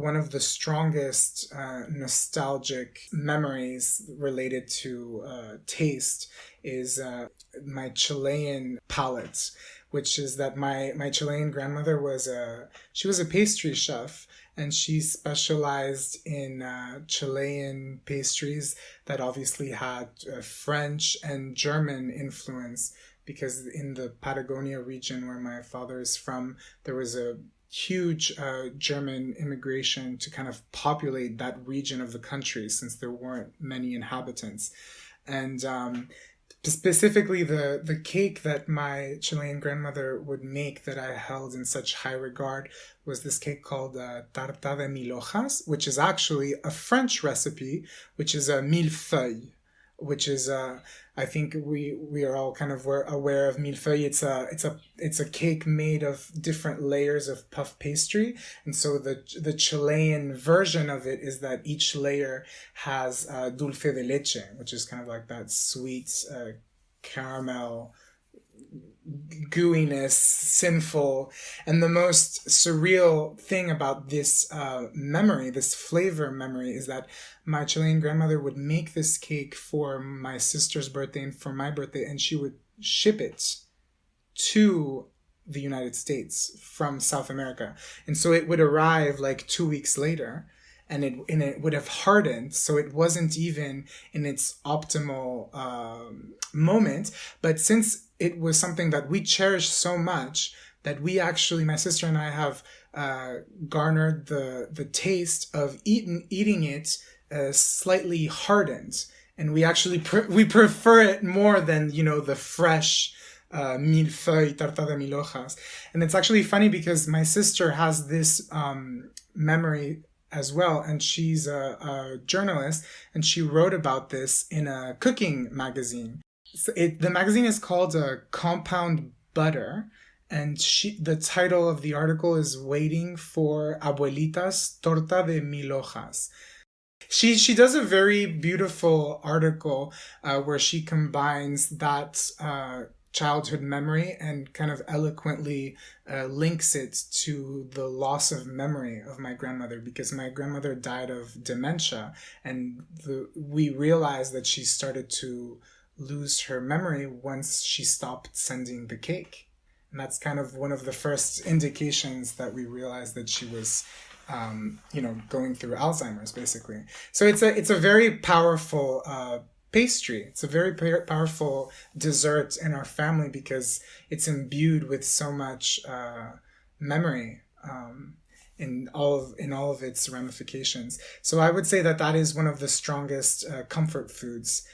one of the strongest nostalgic memories related to taste is my Chilean palate, which is that my Chilean grandmother she was a pastry chef, and she specialized in Chilean pastries that obviously had French and German influence, because in the Patagonia region where my father is from, there was a huge German immigration to kind of populate that region of the country, since there weren't many inhabitants. And specifically the cake that my Chilean grandmother would make that I held in such high regard was this cake called torta de milhojas, which is actually a French recipe, which is a millefeuille, which is I think we are all kind of aware of millefeuille. It's a cake made of different layers of puff pastry, and so the Chilean version of it is that each layer has dulce de leche, which is kind of like that sweet caramel gooiness, sinful. And the most surreal thing about this memory, this flavor memory, is that my Chilean grandmother would make this cake for my sister's birthday and for my birthday, and she would ship it to the United States from South America. And so it would arrive like 2 weeks later, and it would have hardened, so it wasn't even in its optimal moment. But since it was something that we cherished so much, that we actually, my sister and I, have garnered the taste of eating it slightly hardened, and we actually we prefer it more than the fresh millefeuille, torta de milhojas. And it's actually funny because my sister has this memory as well, and she's a journalist, and she wrote about this in a cooking magazine. So the magazine is called Compound Butter, and the title of the article is Waiting for Abuelita's Torta de Milhojas. She does a very beautiful article where she combines that childhood memory and kind of eloquently links it to the loss of memory of my grandmother, because my grandmother died of dementia, and we realized that she started to lose her memory once she stopped sending the cake. And that's kind of one of the first indications that we realized that she was going through Alzheimer's, basically. So it's a very powerful pastry. It's a very powerful dessert in our family because it's imbued with so much memory in all of its ramifications. So I would say that is one of the strongest comfort foods